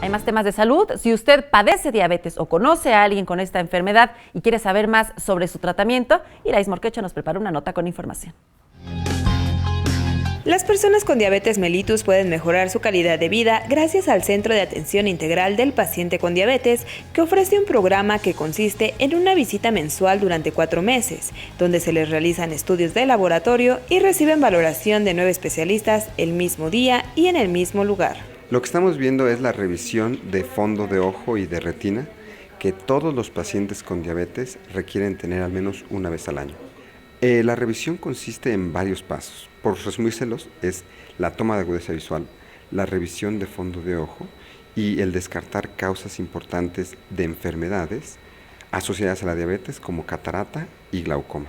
Hay más temas de salud. Si usted padece diabetes o conoce a alguien con esta enfermedad y quiere saber más sobre su tratamiento, Iraíz Morquecho nos preparó una nota con información. Las personas con diabetes mellitus pueden mejorar su calidad de vida gracias al Centro de Atención Integral del Paciente con Diabetes, que ofrece un programa que consiste en una visita mensual durante 4 meses, donde se les realizan estudios de laboratorio y reciben valoración de 9 especialistas el mismo día y en el mismo lugar. Lo que estamos viendo es la revisión de fondo de ojo y de retina que todos los pacientes con diabetes requieren tener al menos una vez al año. La revisión consiste en varios pasos. Por resumírselos, es la toma de agudeza visual, la revisión de fondo de ojo y el descartar causas importantes de enfermedades asociadas a la diabetes como catarata y glaucoma.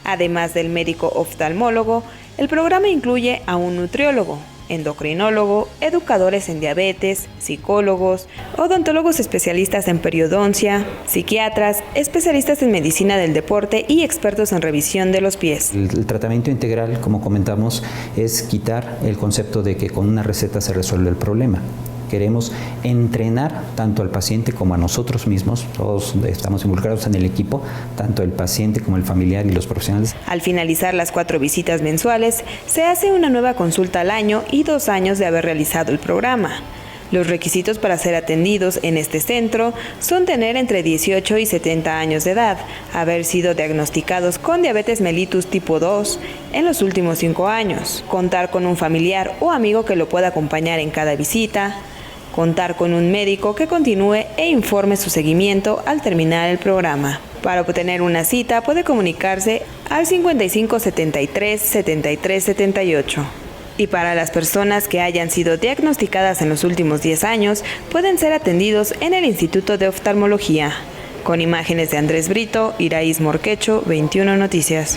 Además del médico oftalmólogo, el programa incluye a un nutriólogo, endocrinólogo, educadores en diabetes, psicólogos, odontólogos especialistas en periodoncia, psiquiatras, especialistas en medicina del deporte y expertos en revisión de los pies. El tratamiento integral, como comentamos, es quitar el concepto de que con una receta se resuelve el problema. Queremos entrenar tanto al paciente como a nosotros mismos, todos estamos involucrados en el equipo, tanto el paciente como el familiar y los profesionales. Al finalizar las 4 visitas mensuales, se hace una nueva consulta al año y 2 años de haber realizado el programa. Los requisitos para ser atendidos en este centro son tener entre 18 y 70 años de edad, haber sido diagnosticados con diabetes mellitus tipo 2 en los últimos 5 años, contar con un familiar o amigo que lo pueda acompañar en cada visita, contar con un médico que continúe e informe su seguimiento al terminar el programa. Para obtener una cita puede comunicarse al 55 73 73 78. Y para las personas que hayan sido diagnosticadas en los últimos 10 años, pueden ser atendidos en el Instituto de Oftalmología. Con imágenes de Andrés Brito, Iraíz Morquecho, 21 Noticias.